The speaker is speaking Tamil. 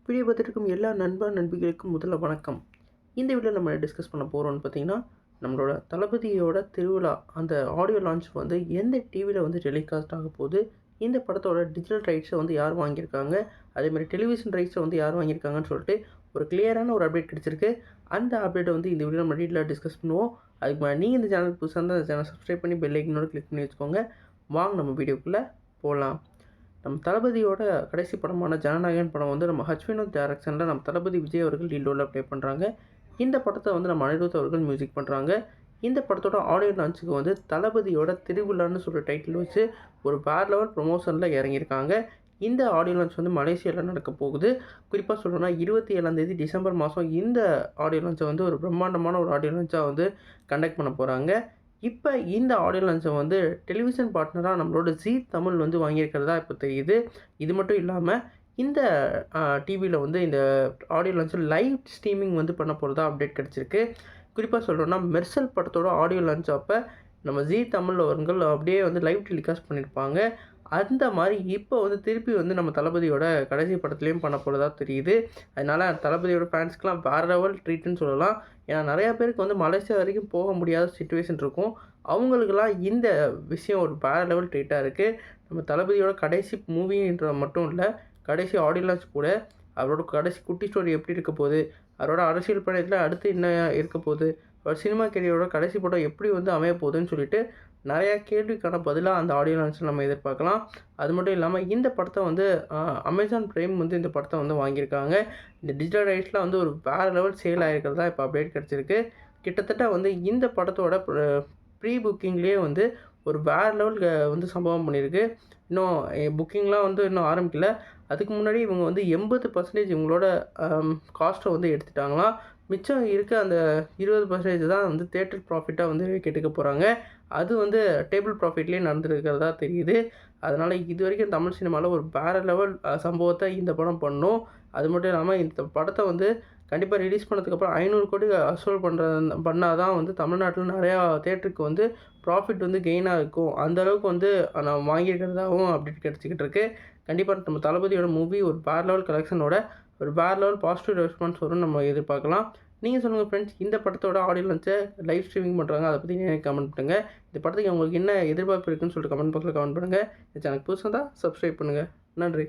வீடியோ பார்த்துட்டு எல்லா நண்பிகளுக்கும் முதல்ல வணக்கம். இந்த வீடியோவில் நம்ம டிஸ்கஸ் பண்ண போகிறோம்னு பார்த்தீங்கன்னா, நம்மளோட தளபதியோட திருவிழா அந்த ஆடியோ லான்ச் வந்து எந்த டிவியில் வந்து டெலிகாஸ்ட் ஆக போகுது, இந்த படத்தோட டிஜிட்டல் ரைட்ஸை வந்து யார் வாங்கியிருக்காங்க, அதேமாதிரி டெலிவிஷன் ரைட்ஸை வந்து யார் வாங்கியிருக்காங்கன்னு சொல்லிட்டு ஒரு கிளியரான ஒரு அப்டேட் கிடச்சிருக்கு. அந்த அப்டேட்டை வந்து இந்த வீடியோ நம்ம டீட்டெயிலாக டிஸ்கஸ் பண்ணுவோம். அதுக்கு மேலே நீங்கள் இந்த சேனலுக்கு புதுசாக இருந்தால் அந்த சேனல் சப்ஸ்கிரைப் பண்ணி பெல் ஐக்கனோட கிளிக் பண்ணி வச்சுக்கோங்க. வாங்க நம்ம வீடியோக்குள்ளே போகலாம். நம்ம தளபதியோட கடைசி படமான ஜனநாயகன் படம் வந்து நம்ம வினோத் டைரக்ஷனில் நம்ம தளபதி விஜய் அவர்கள் லீட் ரோலில் ப்ளே பண்ணுறாங்க. இந்த படத்தை வந்து நம்ம அனிருத் அவர்கள் மியூசிக் பண்ணுறாங்க. இந்த படத்தோட ஆடியோ லான்ச்சுக்கு வந்து தளபதியோட திருவிழான்னு சொல்கிற டைட்டில் வச்சு ஒரு வேறு லெவல் ப்ரொமோஷனில் இறங்கியிருக்காங்க. இந்த ஆடியோ லான்ச் வந்து மலேசியாவில் நடக்க போகுது. குறிப்பாக சொல்லணும்னா 27 டிசம்பர் மாதம் இந்த ஆடியோ லான்ச்சை வந்து ஒரு பிரம்மாண்டமான ஒரு ஆடியோ லான்ச்சாக வந்து கண்டக்ட் பண்ண போகிறாங்க. இப்போ இந்த ஆடியோ லான்ச்சை வந்து டெலிவிஷன் பார்ட்னராக நம்மளோட ஜீ தமிழ் வந்து வாங்கியிருக்கிறதா இப்போ தெரியுது. இது மட்டும் இல்லாமல் இந்த டிவியில் வந்து இந்த ஆடியோ லான்ச்சில் லைவ் ஸ்ட்ரீமிங் வந்து பண்ண போகிறதா அப்டேட் கிடச்சிருக்கு. குறிப்பாக சொல்கிறோன்னா மெர்சல் படத்தோட ஆடியோ லான்ச் அப்போ நம்ம ஜீ தமிழ் அவர்கள் அப்படியே வந்து லைவ் டெலிகாஸ்ட் பண்ணியிருப்பாங்க. அந்த மாதிரி இப்போ வந்து திருப்பி வந்து நம்ம தளபதியோட கடைசி படத்துலேயும் பண்ண போகிறதா தெரியுது. அதனால் தளபதியோட ஃபேன்ஸ்க்கெலாம் வேறு லெவல் ட்ரீட்டுன்னு சொல்லலாம். ஏன்னா நிறையா பேருக்கு வந்து மலேசியா வரைக்கும் போக முடியாத சிச்சுவேஷன் இருக்கும். அவங்களுக்கெல்லாம் இந்த விஷயம் ஒரு வேறு லெவல் ட்ரீட்டாக இருக்குது. நம்ம தளபதியோட கடைசி மூவின்ற மட்டும் இல்லை, கடைசி ஆடியோ லான்ச் கூட அவரோட கடைசி குட்டி ஸ்டோரி எப்படி இருக்க போகுது, அவரோட அரசியல் பயணத்தில் அடுத்து என்ன இருக்க போகுது, அவர் சினிமா கெரியரோட கடைசி படம் எப்படி வந்து அமைய போகுதுன்னு சொல்லிட்டு நிறையா கேள்விக்கான பதிலாக அந்த ஆடியோ லான்ச்சில் நம்ம எதிர்பார்க்கலாம். அது மட்டும் இல்லாமல் இந்த படத்தை வந்து அமேசான் ப்ரைம் வந்து இந்த படத்தை வந்து வாங்கியிருக்காங்க. இந்த டிஜிட்டல் ரைட்ஸில் வந்து ஒரு வேறு லெவல் சேல் ஆகிருக்கிறதா இப்போ அப்டேட் கிடச்சிருக்கு. கிட்டத்தட்ட வந்து இந்த படத்தோட ப்ரீ புக்கிங்லேயே வந்து ஒரு வேறு லெவல் வந்து சம்பவம் பண்ணியிருக்கு. இன்னும் புக்கிங்லாம் வந்து இன்னும் ஆரம்பிக்கல. அதுக்கு முன்னாடி இவங்க வந்து 80% இவங்களோட காஸ்ட்டை வந்து எடுத்துட்டாங்களாம். மிச்சம் இருக்க அந்த 20% தான் வந்து தியேட்டர் ப்ராஃபிட்டாக வந்து கெட்டுக்க போகிறாங்க. அது வந்து டேபிள் ப்ராஃபிட்லேயே நடந்துருக்கிறதா தெரியுது. அதனால் இது வரைக்கும் தமிழ் சினிமாவில் ஒரு வேறு லெவல் சம்பவத்தை இந்த படம் பண்ணும். அது மட்டும் இல்லாமல் இந்த படத்தை வந்து கண்டிப்பாக ரிலீஸ் பண்ணதுக்கப்புறம் 500 கோடி வசூல் பண்ணால் தான் வந்து தமிழ்நாட்டில் நிறையா தியேட்டருக்கு வந்து ப்ராஃபிட் வந்து கெயினாக இருக்கும். அந்தளவுக்கு வந்து நான் வாங்கியிருக்கிறதாகவும் அப்டேட் கிடச்சிக்கிட்டு இருக்கு. கண்டிப்பாக நம்ம தளபதியோட மூவி ஒரு வேறு லெவல் கலெக்ஷனோட ஒரு வேறு லெவல் பாசிட்டிவ் ரெஸ்பான்ஸ் வரும்னு நம்ம எதிர்பார்க்கலாம். நீங்கள் சொல்லுங்கள் ஃப்ரெண்ட்ஸ், இந்த படத்தோட ஆடியோ லான்ச்சை லைவ் ஸ்ட்ரீமிங் பண்ணுறாங்க, அதை பற்றி நீங்கள் கமெண்ட் பண்ணுங்கள். இந்த படத்துக்கு உங்களுக்கு என்ன எதிர்பார்ப்பு இருக்குன்னு சொல்லிட்டு கமெண்ட் பாக்ஸில் கமெண்ட் பண்ணுங்கள். இந்த சேனலுக்கு புதுசாக தான் சப்ஸ்கிரைப் பண்ணுங்கள். நன்றி.